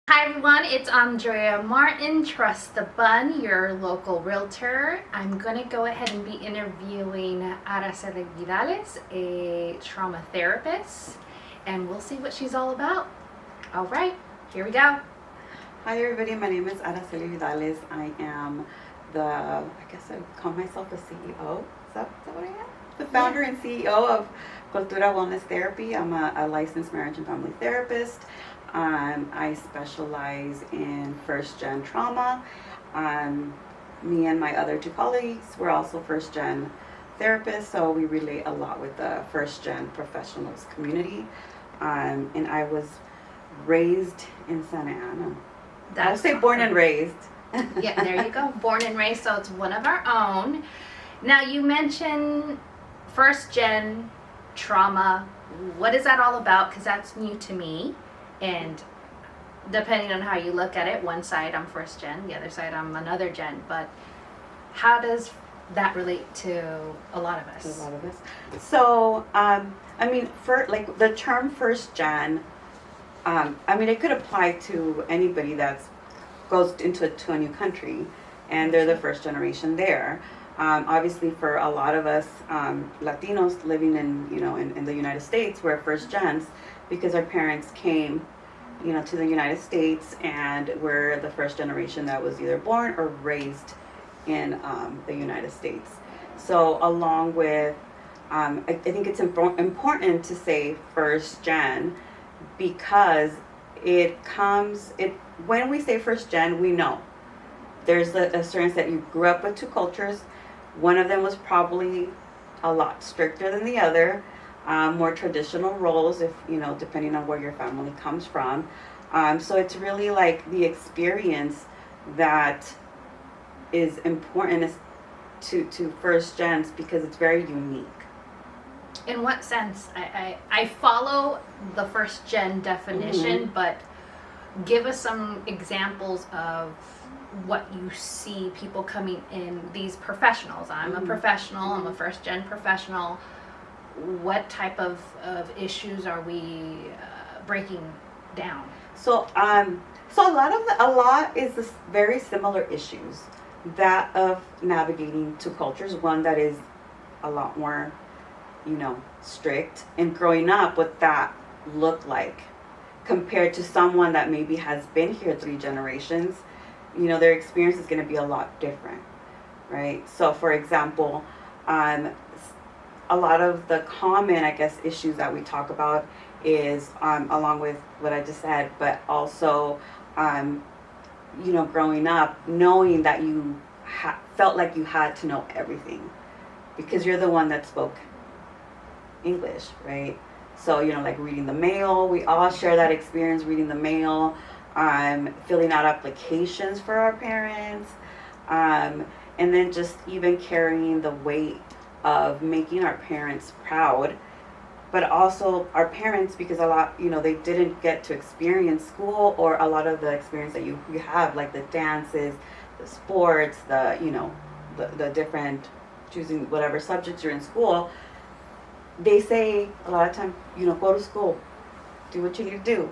Hi everyone, it's Andrea Martin, Trust the Bun, your local realtor. I'm going to go ahead and be interviewing Araceli Vidales, a trauma therapist, and we'll see what she's all about. All right, here we go. Hi everybody, my name is Araceli Vidales. I am I guess I call myself the CEO. Is that what I am? The founder and CEO of Cultura Wellness Therapy. I'm a licensed marriage and family therapist. I specialize in first-gen trauma. Me and my other two colleagues, we're also first-gen therapists, so we relate a lot with the first-gen professionals community. And I was raised in Santa Ana. I would say awesome. Born and raised. Yeah, there you go. Born and raised, so it's one of our own. Now, you mentioned first-gen trauma. What is that all about? Because that's new to me. And depending on how you look at it, one side I'm first gen, the other side I'm another gen. But how does that relate to a lot of us? So, for like the term first gen, it could apply to anybody that goes into a new country, and they're the first generation there. Obviously, for a lot of us Latinos living in the United States, we're first gens because our parents came, to the United States, and we're the first generation that was either born or raised in the United States. So, along with, I think it's important to say first gen because when we say first gen, we know there's the assurance that you grew up with two cultures. One of them was probably a lot stricter than the other, more traditional roles, if depending on where your family comes from. So it's really like the experience that is important to first gens because it's very unique. In what sense? I follow the first gen definition, but give us some examples of what you see people coming in, these professionals. I'm a professional, I'm a first gen professional. What type of issues are we breaking down? So a lot is this very similar issues, that of navigating two cultures, one that is a lot more strict, and growing up what that looked like compared to someone that maybe has been here 3 generations. Their experience is going to be a lot different, right? So for example, a lot of the common, I guess, issues that we talk about is along with what I just said, but also growing up knowing that you felt like you had to know everything because you're the one that spoke English, right? So like reading the mail, we all share that experience, reading the mail, filling out applications for our parents, and then just even carrying the weight of making our parents proud, but also our parents, because a lot they didn't get to experience school, or a lot of the experience that you have, like the dances, the sports, the different, choosing whatever subjects you're in school. They say a lot of times, go to school, do what you need to do.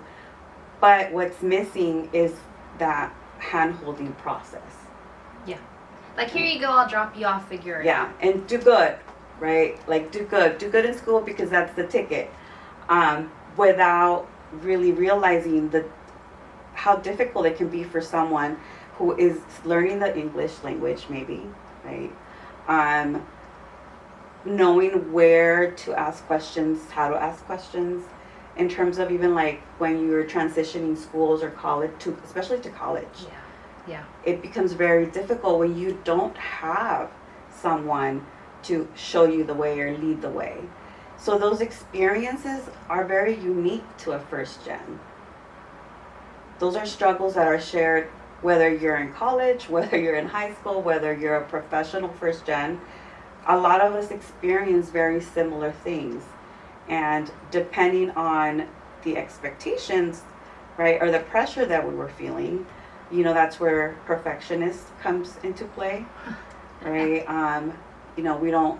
But what's missing is that hand-holding process. Yeah. Like, here you go, I'll drop you off, figure it out. Yeah, and do good, right? Like, do good in school because that's the ticket. Without really realizing how difficult it can be for someone who is learning the English language, maybe, right? Knowing where to ask questions, how to ask questions, in terms of even like when you're transitioning schools or college, especially to college. Yeah. It becomes very difficult when you don't have someone to show you the way or lead the way. So those experiences are very unique to a first gen. Those are struggles that are shared whether you're in college, whether you're in high school, whether you're a professional first gen. A lot of us experience very similar things. And depending on the expectations, right, or the pressure that we were feeling, that's where perfectionist comes into play, right? We don't,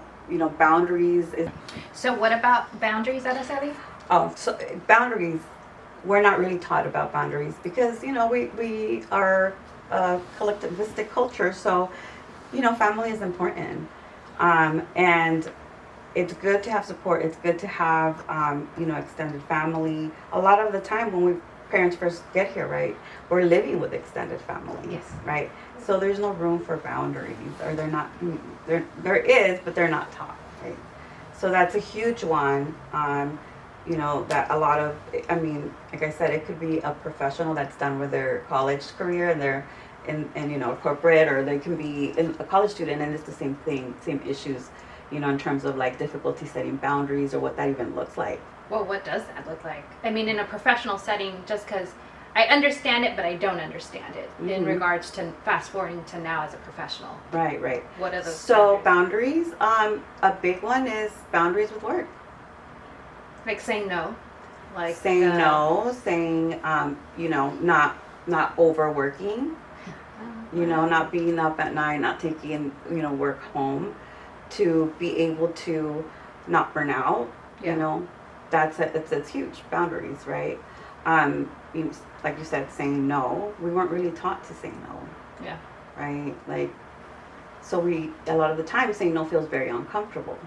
boundaries is. So what about boundaries, Araceli? Oh, so boundaries. we're not really taught about boundaries because, we are a collectivistic culture. So, family is important. And it's good to have support. It's good to have, extended family. A lot of the time when parents first get here, right, we're living with extended family. Yes. Right. So there's no room for boundaries, or they're not. There is, but they're not taught. Right. So that's a huge one. That a lot of, like I said, it could be a professional that's done with their college career and they're in corporate, or they can be a college student and it's the same thing, same issues, in terms of like difficulty setting boundaries or what that even looks like. Well, what does that look like? I mean, in a professional setting, just because I understand it, but I don't understand it in regards to fast forwarding to now as a professional. Right. What are those? So boundaries, a big one is boundaries with work. Like saying no, like saying no, saying not overworking, not being up at night, not taking work home, to be able to not burn out. It's huge. Boundaries, right? Like you said, saying no. We weren't really taught to say no. Yeah. Right. Like, so a lot of the time saying no feels very uncomfortable,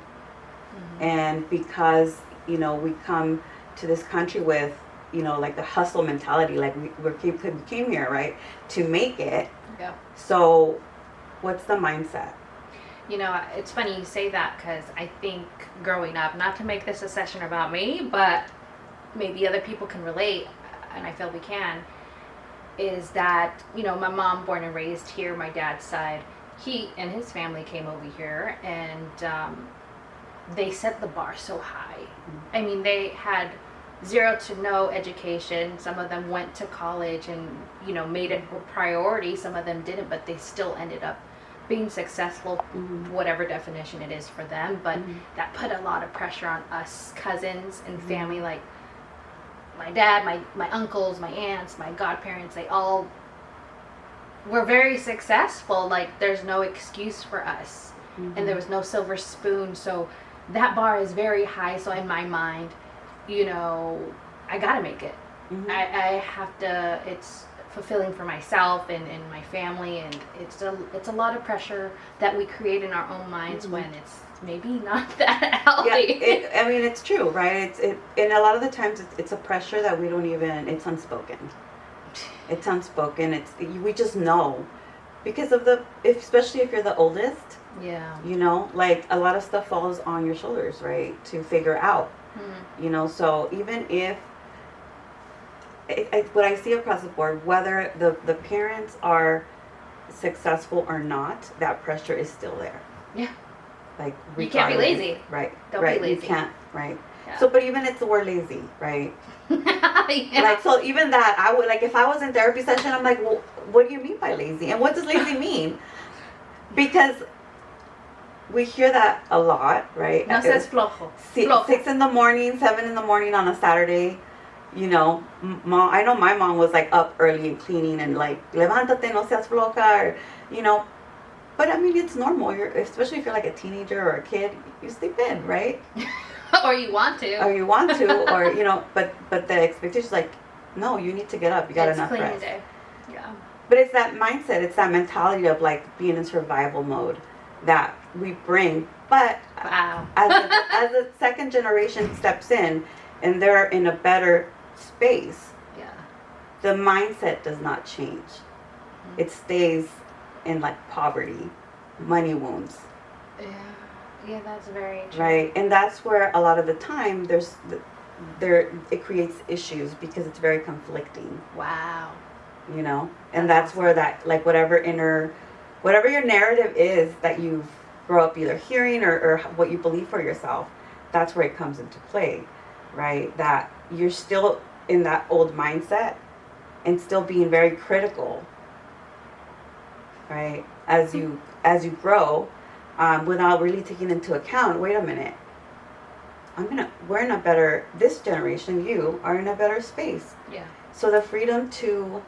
and because we come to this country with, like the hustle mentality, like we came here, right, to make it. Yeah. So what's the mindset? It's funny you say that, because I think growing up, not to make this a session about me, but maybe other people can relate, and I feel we can, is that, my mom, born and raised here, my dad's side, he and his family came over here, and they set the bar so high. I mean, they had zero to no education. Some of them went to college and, made it a priority. Some of them didn't, but they still ended up being successful, whatever definition it is for them. But that put a lot of pressure on us cousins and family, like my dad, my uncles, my aunts, my godparents. They all were very successful. Like, there's no excuse for us. And there was no silver spoon. So that bar is very high. So in my mind, I gotta make it. I have to. It's fulfilling for myself and my family, and it's a lot of pressure that we create in our own minds when it's maybe not that healthy. Yeah, it's true, right? And a lot of the times it's a pressure that we don't even. It's unspoken. It's unspoken. We just know because of especially if you're the oldest. Yeah. Like a lot of stuff falls on your shoulders, right? To figure out. So even if what I see across the board, whether the parents are successful or not, that pressure is still there. Yeah. Like, you can't be lazy. Right. Don't be lazy. You can't. Right. Yeah. So, but even it's the word lazy, right? Yeah. Like, so even that, I would, like, if I was in therapy session, I'm like, well, what do you mean by lazy? And what does lazy mean? Because we hear that a lot, right? No seas flojo. 6 in the morning, 7 in the morning on a Saturday. Mom, I know my mom was like up early and cleaning and like, levántate, no seas floja, or, but it's normal. Especially if you're like a teenager or a kid, you sleep in, right? Or you want to. Or, but the expectation is like, no, you need to get up. You got enough rest. Day. Yeah. But it's that mindset, it's that mentality of like being in survival mode that we bring. But wow. as a second generation steps in and they're in a better space, the mindset does not change. It stays in like poverty, money wounds. Yeah, that's very true. Right, and that's where a lot of the time it creates issues because it's very conflicting. Wow. And that's where that, like, whatever your narrative is that you've grown up either hearing or what you believe for yourself, that's where it comes into play, right? That you're still in that old mindset and still being very critical, right? As you grow, without really taking into account, wait a minute, we're in a better, this generation, you are in a better space. Yeah. So the freedom to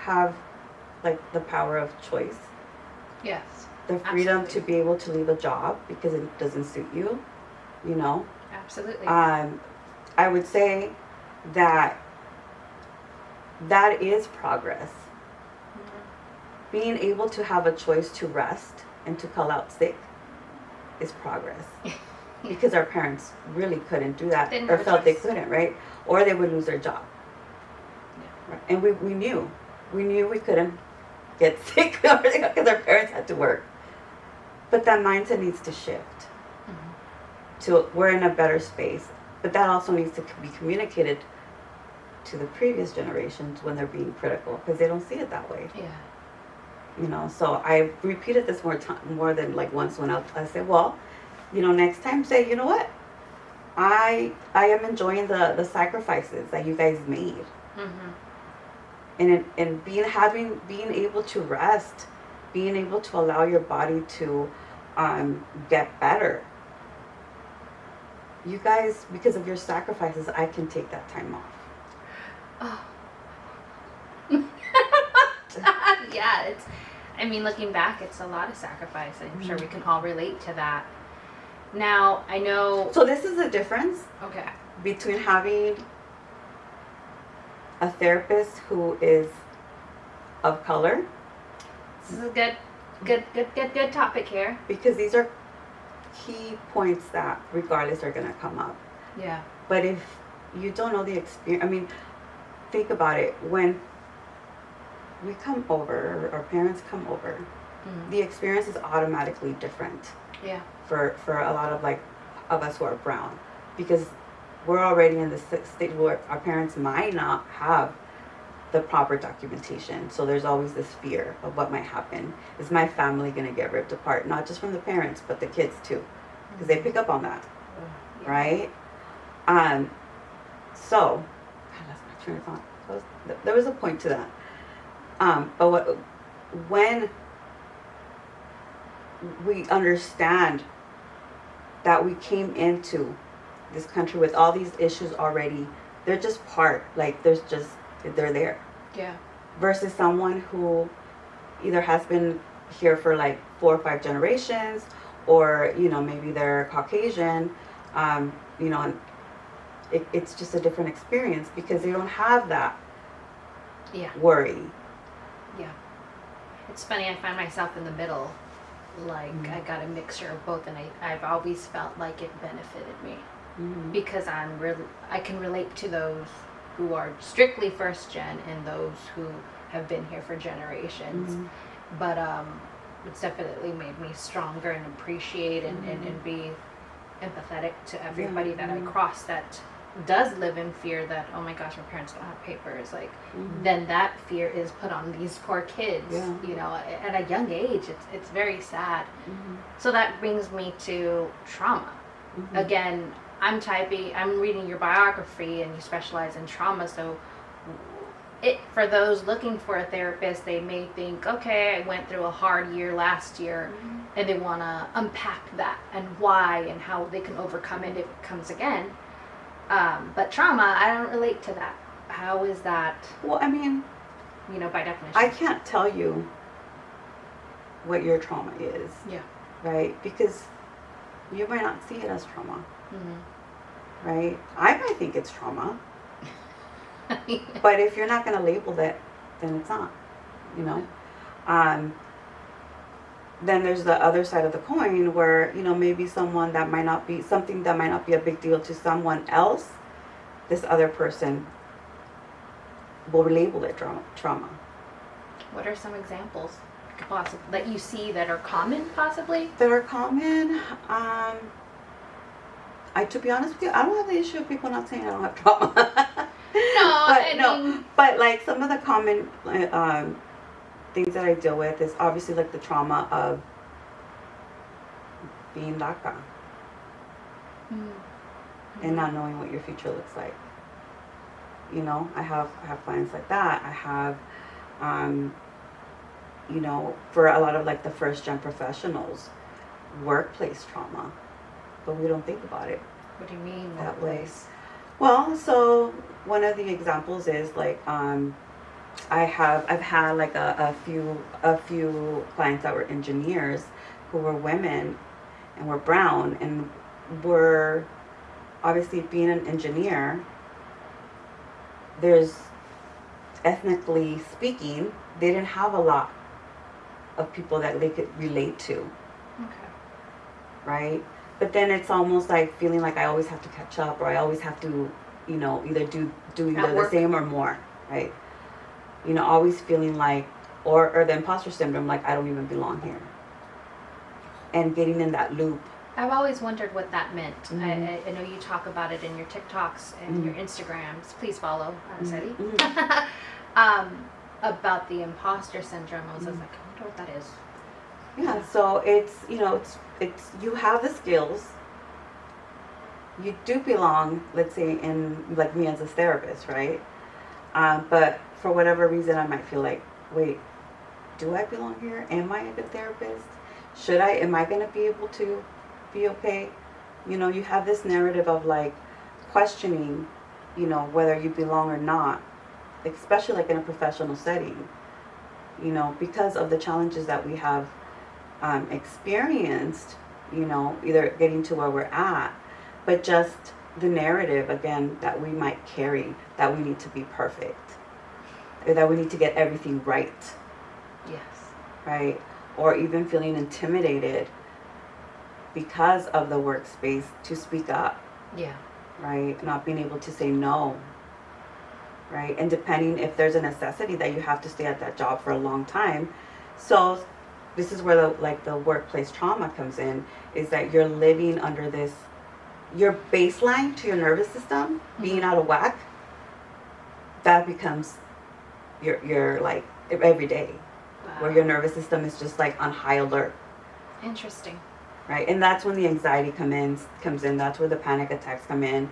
have like the power of choice. Yes. The freedom absolutely. to be able to leave a job because it doesn't suit you, Absolutely. I would say that that is progress. Mm-hmm. Being able to have a choice to rest and to call out sick is progress. Because our parents really couldn't do that, Didn't or have a felt they choice. couldn't, right? Or they would lose their job. Yeah. Right? And we knew we couldn't get sick because our parents had to work. But that mindset needs to shift. Mm-hmm. To we're in a better space. But that also needs to be communicated to the previous generations when they're being critical, because they don't see it that way. Yeah. You know, so I repeated this more than like once when I said, well, you know, next time say, you know what? I am enjoying the sacrifices that you guys made. Mm-hmm. And being able to rest, being able to allow your body to get better. You guys, because of your sacrifices, I can take that time off. Oh. Yeah, I mean, looking back, it's a lot of sacrifice. I'm sure we can all relate to that. Now, I know... So this is the difference Okay. between having a therapist who is of color. This is a good topic here. Because these are key points that, regardless, are going to come up. Yeah. But if you don't know the experience, I mean, think about it. When we come over, our parents come over, Mm-hmm. the experience is automatically different Yeah. for a lot of of us who are brown, because we're already in the state where our parents might not have the proper documentation. So there's always this fear of what might happen. Is my family going to get ripped apart? Not just from the parents, but the kids too, because they pick up on that, Yeah. right? So, I lost my train of thought. There was a point to that. But when we understand that we came into this country with all these issues already, they're just they're there. Yeah. Versus someone who either has been here for like 4 or 5 generations, or, you know, maybe they're Caucasian, you know, and it's just a different experience because they don't have that Yeah. worry. Yeah. It's funny, I find myself in the middle. Like, I got a mixture of both, and I've always felt like it benefited me. Mm-hmm. Because I can relate to those who are strictly first gen and those who have been here for generations. Mm-hmm. But it's definitely made me stronger and appreciate and be empathetic to everybody that I cross that does live in fear that, oh my gosh, my parents don't have papers. Like, then that fear is put on these poor kids, you know, at a young age. It's very sad. So that brings me to trauma. Again, I'm reading your biography and you specialize in trauma, so for those looking for a therapist, they may think, okay, I went through a hard year last year, and they want to unpack that and why and how they can overcome it if it comes again. But trauma, I don't relate to that. How is that? Well, I mean, you know, by definition. I can't tell you what your trauma is. Yeah. Right? Because you might not see it as trauma. Mm-hmm. Right? I might think it's trauma. But if you're not going to label that, then it's not. You know? Then there's the other side of the coin where, you know, maybe something that might not be a big deal to someone else, this other person will label it trauma. What are some examples that you see that are common, possibly? That are common? To be honest with you, I don't have the issue of people not saying I don't have trauma. But like some of the common things that I deal with is obviously like the trauma of being DACA and not knowing what your future looks like. You know, I have clients like that. I have, you know, for a lot of like the first gen professionals, workplace trauma, but we don't think about it. What do you mean, that workplace? Well, so one of the examples is like I've had like a few clients that were engineers who were women and were brown, and were obviously, being an engineer, there's ethnically speaking, they didn't have a lot of people that they could relate to, Okay. right? But then it's almost like feeling like I always have to catch up, or I always have to, either do either the Outwork. same or more, right? Always feeling like, or the imposter syndrome, like I don't even belong here, and getting in that loop. I've always wondered what that meant. Mhm. I know you talk about it in your TikToks and your Instagrams. Please follow Araceli. About the imposter syndrome. I was just like, I wonder what that is. Yeah, so it's you have the skills. You do belong, let's say, in like me as a therapist, right? But for whatever reason, I might feel like, wait, do I belong here? Am I a good therapist? Am I going to be able to be okay? You have this narrative of like questioning, whether you belong or not, especially like in a professional setting, because of the challenges that we have experienced, either getting to where we're at, but just the narrative again that we might carry, that we need to be perfect, or that we need to get everything right. Yes. Right? Or even feeling intimidated because of the workspace to speak up. Yeah. Right? Not being able to say no. Right? And depending if there's a necessity that you have to stay at that job for a long time. So this is where the workplace trauma comes in, is that you're living under this, your baseline to your nervous system being out of whack. That becomes your like every day. Wow. Where your nervous system is just like on high alert. Interesting. Right? And that's when the anxiety comes in. That's where the panic attacks come in.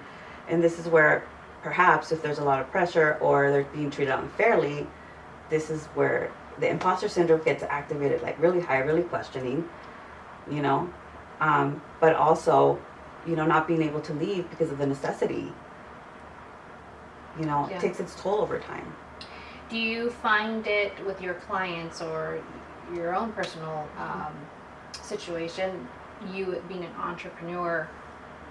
And this is where perhaps if there's a lot of pressure or they're being treated unfairly, this is where the imposter syndrome gets activated, like really high, really questioning, but also, not being able to leave because of the necessity, It takes its toll over time. Do you find it with your clients or your own personal situation, you being an entrepreneur,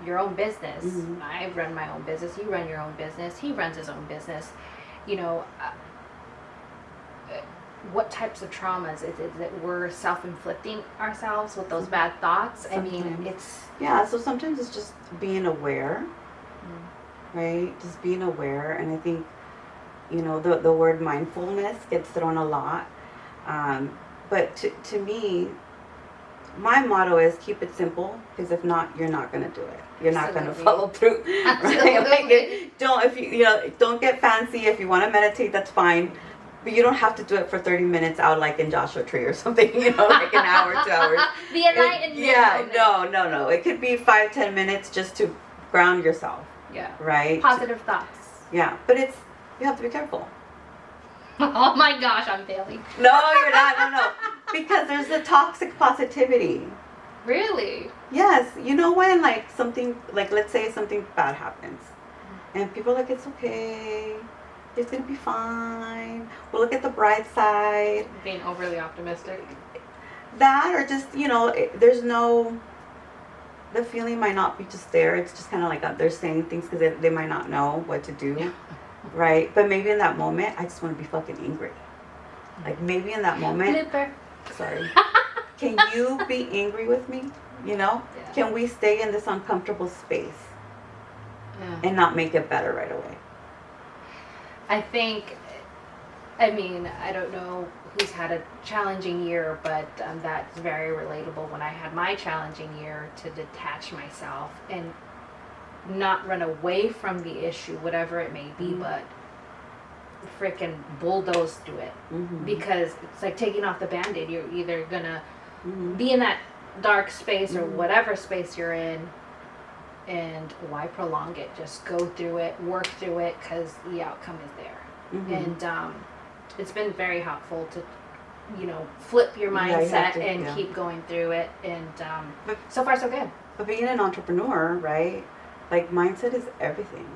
your own business? Mm-hmm. I run my own business. You run your own business. He runs his own business. What types of traumas? Is it that we're self-inflicting ourselves with those bad thoughts? Sometimes. I mean, it's... Yeah, so sometimes it's just being aware, right? Just being aware. And I think, the word mindfulness gets thrown a lot. But to me, my motto is keep it simple, because if not, you're not going to do it. You're not going to follow through. Right? Like, don't get fancy. If you want to meditate, that's fine. But you don't have to do it for 30 minutes out like in Joshua Tree or something, like an hour, 2 hours. The enlightenment. Yeah, no. It could be 5-10 minutes just to ground yourself. Yeah. Right? Positive thoughts. Yeah, but you have to be careful. Oh my gosh, I'm failing. No, you're not. No. Because there's the toxic positivity. Really? Yes. When like something, like let's say something bad happens and people are like, it's okay. It's going to be fine. We'll look at the bright side. Being overly optimistic. That, or just, there's no, the feeling might not be just there. It's just kind of like they're saying things because they might not know what to do. Right? But maybe in that moment, I just want to be fucking angry. Like maybe in that moment. Blooper. Sorry. Can you be angry with me? Yeah. Can we stay in this uncomfortable space and not make it better right away? I don't know who's had a challenging year, but that's very relatable. When I had my challenging year, to detach myself and not run away from the issue, whatever it may be, but freaking bulldoze through it. Because it's like taking off the Band-Aid. You're either gonna be in that dark space or whatever space you're in, and why prolong it? Just go through it, work through it, because the outcome is there. And it's been very helpful to flip your mindset and keep going through it, and but so far so good. But being an entrepreneur, right, like mindset is everything.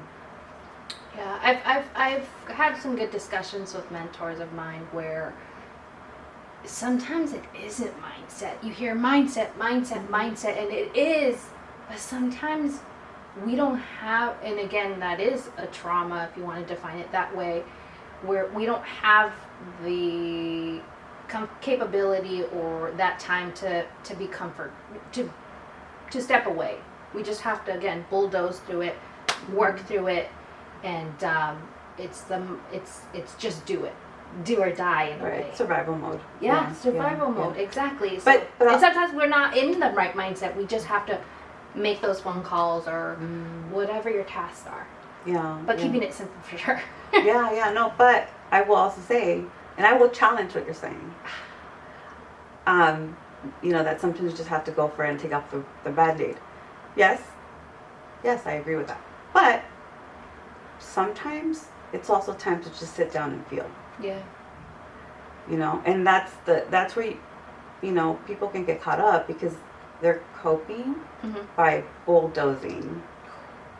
Yeah, I've had some good discussions with mentors of mine where sometimes it isn't mindset. You hear mindset, and it is, but sometimes we don't have, and again, that is a trauma if you want to define it that way. we don't have the capability or that time to be comfort to step away. We just have to, again, bulldoze through it, work through it, and it's just do or die in a way. Survival mode. Yeah, survival mode, exactly. So, But and sometimes we're not in the right mindset. We just have to make those phone calls or whatever your tasks are. Yeah. But keeping it simple for sure. No, but I will also say, and I will challenge what you're saying. That sometimes you just have to go for it and take off the Band-Aid. Yes, I agree with that. But sometimes it's also time to just sit down and feel. Yeah. And that's where people can get caught up because they're coping by bulldozing.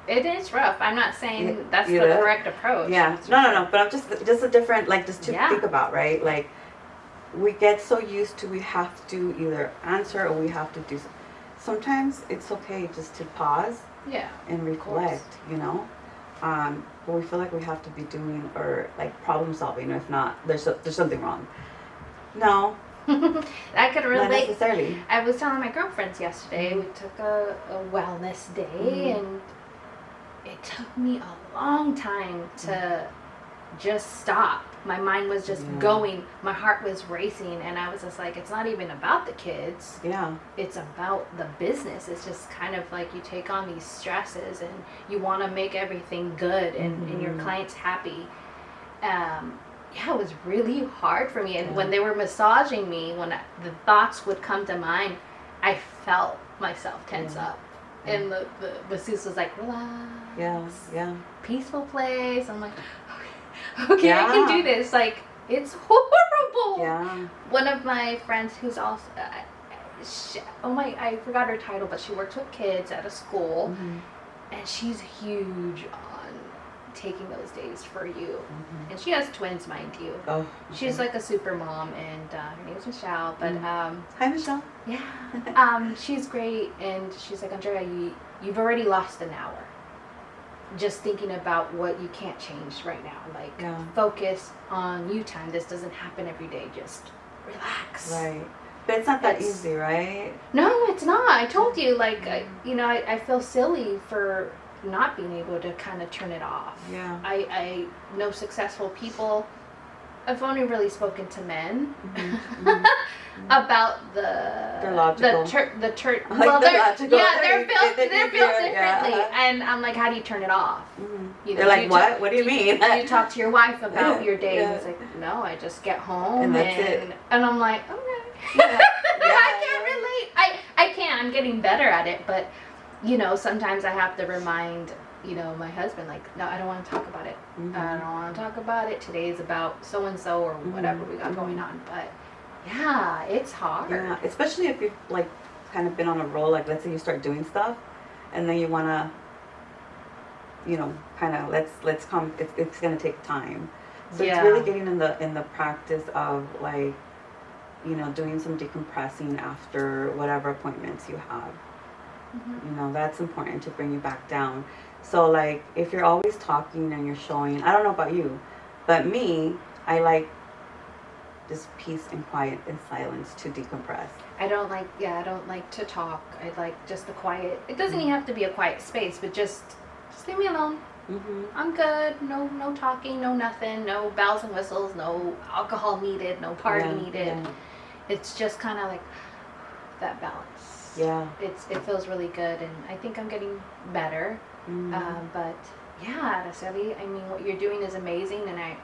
It is rough. I'm not saying that's the correct approach. Yeah. No. But I'm just a different, just to think about, right? Like, we get so used to we have to either answer or we have to do something. Sometimes it's okay just to pause and reflect, but we feel like we have to be doing or problem solving. If not, there's something wrong. No. I could relate. Not necessarily. I was telling my girlfriends yesterday, we took a wellness day, and it took me a long time to just stop. My mind was just going. My heart was racing, and I was just like, it's not even about the kids. Yeah. It's about the business. It's just kind of like you take on these stresses, and you want to make everything good and your clients happy. It was really hard for me. And when they were massaging me, when the thoughts would come to mind, I felt myself tense up. And the masseuse was like, relax. Yeah. Peaceful place. I'm like, okay, I can do this. Like, it's horrible. Yeah. One of my friends who's also, I forgot her title, but she works with kids at a school. And she's huge on taking those days for you. And she has twins, mind you. Oh. She's like a super mom, and her name is Michelle. But hi, Michelle. Yeah. She's great, and she's like, Andrea, you've already lost an hour just thinking about what you can't change right now. Like, focus on you time. This doesn't happen every day. Just relax. Right. But it's not that easy, right? No, it's not. I told you, like, I feel silly for not being able to kind of turn it off. Yeah. I know successful people. I've only really spoken to men about they're logical. the church. Like Well, they're logical. they're built differently, Yeah. and I'm like, how do you turn it off? They're like, what? What do you mean? You talk to your wife about your day, and it's like, no, I just get home and that's it. And I'm like, okay. I can't relate. I can. I'm getting better at it, but sometimes I have to remind my husband, like, no, I don't want to talk about it. I don't want to talk about it. Today is about so and so or whatever we got going on. But yeah, it's hard. Yeah, especially if you've kind of been on a roll. Like, let's say you start doing stuff, and then you want to, kind of let's come. It's gonna take time. So it's really getting in the practice of doing some decompressing after whatever appointments you have. That's important to bring you back down. So if you're always talking and you're showing, I don't know about you, but me, I like just peace and quiet and silence to decompress. I don't like to talk. I like just the quiet. It doesn't even have to be a quiet space, but just leave me alone. I'm good. No talking, no nothing, no bells and whistles, no alcohol needed, no party needed. Yeah. It's just kind of like that balance. Yeah. It feels really good, and I think I'm getting better. But yeah, Araceli, I mean, what you're doing is amazing, and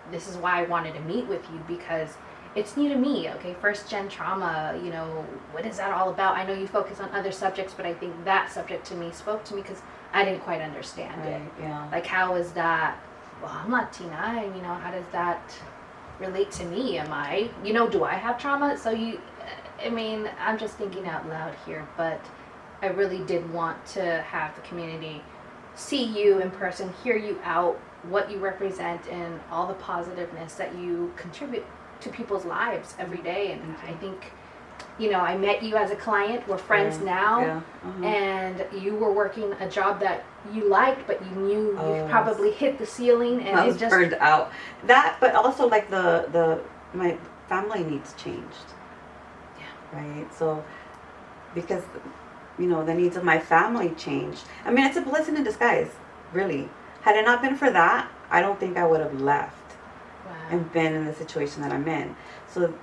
this is why I wanted to meet with you, because it's new to me. Okay, first gen trauma, what is that all about? I know you focus on other subjects, but I think that subject to me spoke to me because I didn't quite understand it. Yeah. Like, how is that? Well, I'm Latina, and how does that relate to me? Am I, do I have trauma? So I'm just thinking out loud here, but I really did want to have the community see you in person, hear you out, what you represent, and all the positiveness that you contribute to people's lives every day. And I think, I met you as a client. We're friends now, and you were working a job that you liked, but you knew you probably hit the ceiling and I it was just burned out. That, but also like my family needs changed. Yeah. Right. So because the needs of my family changed. I mean, it's a blessing in disguise, really. Had it not been for that, I don't think I would have left and been in the situation that I'm in. So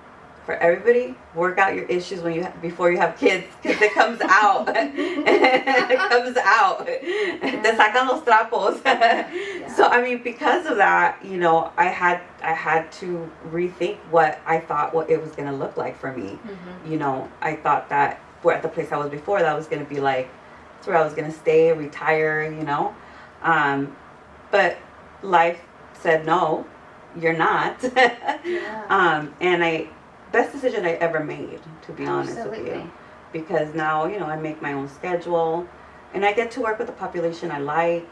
for everybody, work out your issues before you have kids, because it comes out. It comes out. Te sacan los trapos. Yeah. So I mean, because of that, I had to rethink what I thought what it was going to look like for me. Mm-hmm. I thought that at the place I was before, that was going to be like, that's where I was going to stay, retire. But life said no, you're not. Yeah. And best decision I ever made, to be honest with Absolutely. you, because now I make my own schedule, and I get to work with the population I like.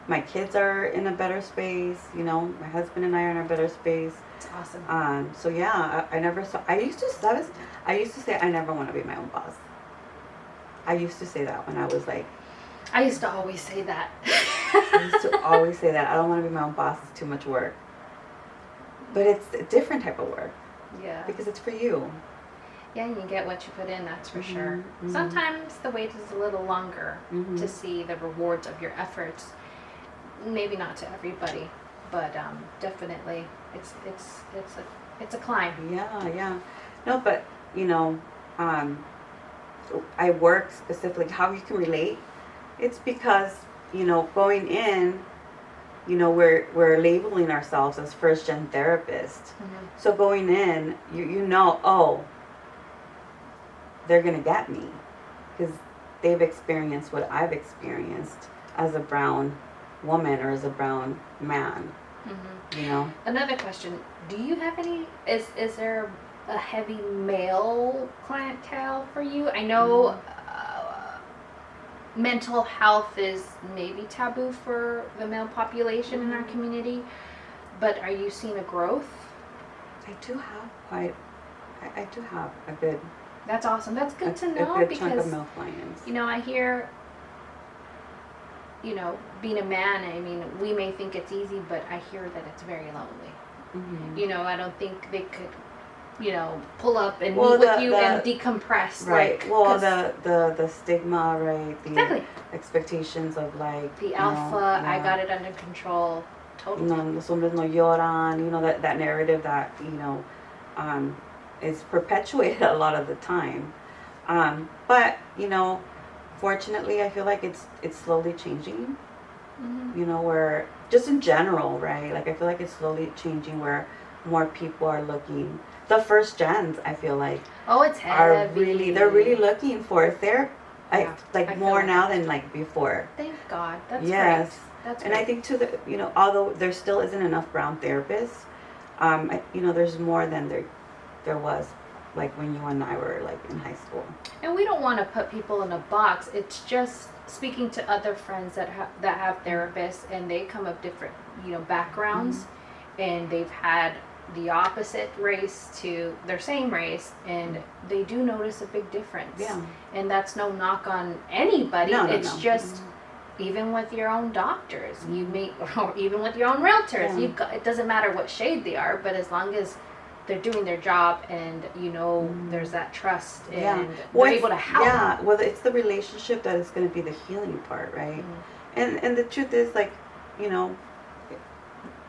My kids are in a better space. My husband and I are in a better space. It's awesome. So yeah, I never saw. I used to say I never want to be my own boss. I used to say that when I was like. I used to always say that. I used to always say that. I don't want to be my own boss. It's too much work. But it's a different type of work. Yeah. Because it's for you. Yeah, and you get what you put in, that's for Mm-hmm, sure. mm-hmm. Sometimes the wait is a little longer Mm-hmm. to see the rewards of your efforts. Maybe not to everybody, but definitely it's a climb. Yeah. No, but I work specifically how you can relate. It's because going in, we're labeling ourselves as first gen therapists. Mm-hmm. So going in, they're gonna get me because they've experienced what I've experienced as a brown woman or as a brown man. Mm-hmm. Another question: do you have any? Is there a heavy male clientele for you? I know mental health is maybe taboo for the male population in our community, but are you seeing a growth? I do have a good. That's awesome. That's good to know, a good because chunk of male clients. I hear, being a man, I mean, we may think it's easy, but I hear that it's very lonely. Mm-hmm. I don't think they could, pull up and Well, meet with you and decompress. Right. Like, well, the stigma, right? The exactly. expectations of like The alpha, I got it under control. Totally. Los hombres no lloran. That narrative that is perpetuated a lot of the time. But fortunately, I feel like it's slowly changing. Mm-hmm. Where just in general, right? Like I feel like it's slowly changing where more people are looking. The first gens, I feel like, it's heavy. they're really looking for therapy. I More feel now than like before. Thank God. That's yes. great. That's and great. I think too that although there still isn't enough brown therapists, there's more than there was like when you and I were like in high school. And we don't want to put people in a box. It's just speaking to other friends that have therapists, and they come of different backgrounds, and they've had the opposite race to their same race, and they do notice a big difference. Yeah. And that's no knock on anybody. No, it's just even with your own doctors, you may, or even with your own realtors, it doesn't matter what shade they are, but as long as they're doing their job and there's that trust and they're able to help. Yeah, well, it's the relationship that is going to be the healing part, right? And the truth is, like,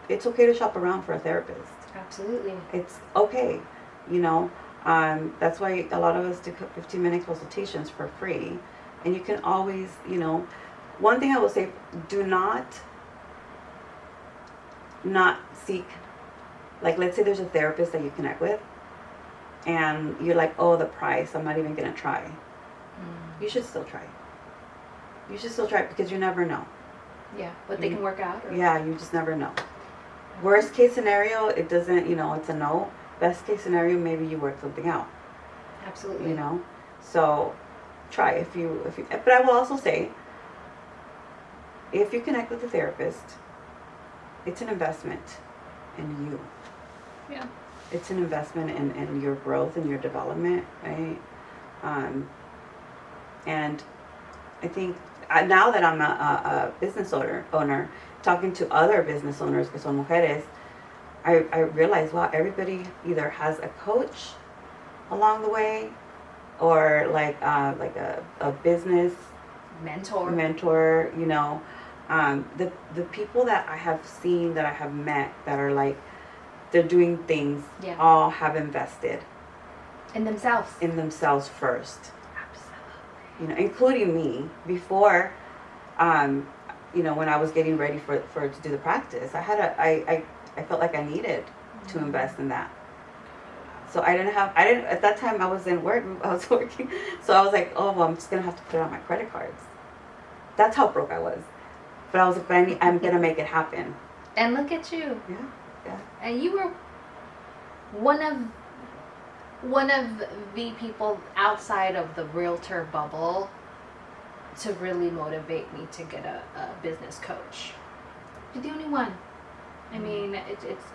it's okay to shop around for a therapist. Absolutely. It's okay, that's why a lot of us do 15-minute consultations for free. And you can always, one thing I will say, do not seek, like, let's say there's a therapist that you connect with and you're like, oh, the price, I'm not even going to try. You should still try. You should still try, because you never know. Yeah, but they can work out. Or? Yeah, you just never know. Worst case scenario, it doesn't, it's a no. Best case scenario, maybe you work something out. Absolutely. So try if you, but I will also say, if you connect with a therapist, it's an investment in you. Yeah. It's an investment in your growth and your development, right? And I think now that I'm a business owner, talking to other business owners que son mujeres, I realize, wow, everybody either has a coach along the way, or like a business mentor. You know, the people that I have seen, that I have met, that are like, they're doing things, all have invested in themselves first. Absolutely. You know, including me. Before, you know, when I was getting ready for to do the practice, I felt like I needed to invest in that. So I didn't at that time, I was working. So I was like, oh, well, I'm just gonna have to put it on my credit cards. That's how broke I was. But I was like, I'm gonna make it happen. And look at you. Yeah. And you were one of the people outside of the realtor bubble to really motivate me to get a business coach. You're the only one. I mean,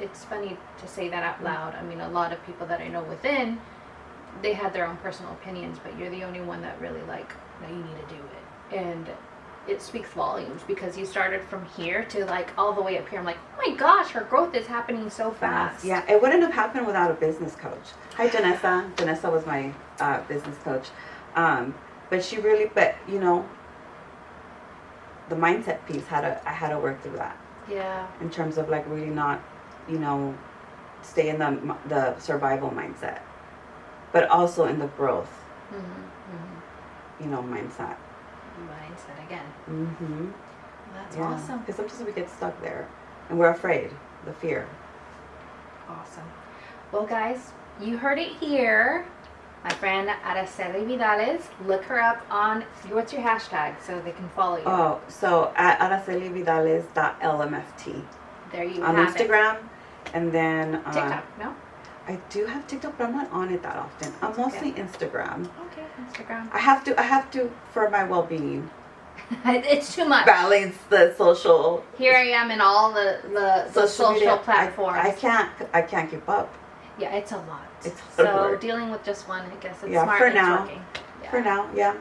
it's funny to say that out loud. I mean, a lot of people that I know within, they had their own personal opinions, but you're the only one that really like, no, you need to do it. And it speaks volumes, because you started from here to like all the way up here. I'm like, oh my gosh, her growth is happening so fast. Yeah, it wouldn't have happened without a business coach. Hi, Janessa. Janessa was my business coach. But you know, the mindset piece, I had to work through that. Yeah. In terms of like really not, you know, stay in the survival mindset, but also in the growth, you know, mindset Again. Mm-hmm. That's awesome. Because sometimes we get stuck there, and we're afraid, the fear. Awesome. Well, guys, you heard it here. My friend Araceli Vidales. Look her up on, what's your hashtag so they can follow you? Oh, so at aracelividales.lmft. There you on have Instagram, and then TikTok, no? I do have TikTok, but I'm not on it that often. I'm mostly Instagram. Okay, Instagram. I have to for my well-being. It's too much. Balance the social. Here I am in all the social platforms. I can't keep up. Yeah, it's a lot. It's so dealing with just one, I guess it's smart for now. Working. Yeah. For now, yeah.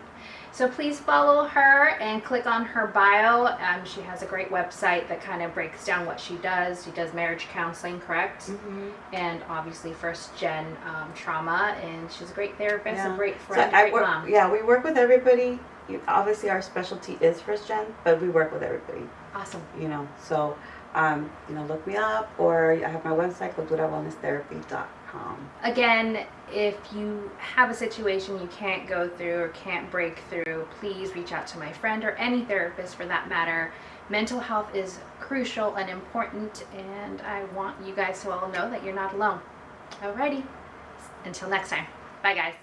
So please follow her and click on her bio. She has a great website that kind of breaks down what she does. She does marriage counseling, correct? Mm-hmm. And obviously first-gen trauma. And she's a great therapist, a great So friend, a great mom. Yeah, we work with everybody. Obviously, our specialty is first-gen, but we work with everybody. Awesome. You know, so, you know, look me up, or I have my website, culturawellnesstherapy.com. Again, if you have a situation you can't go through or can't break through, please reach out to my friend or any therapist for that matter. Mental health is crucial and important, and I want you guys to all know that you're not alone. Alrighty, until next time. Bye guys.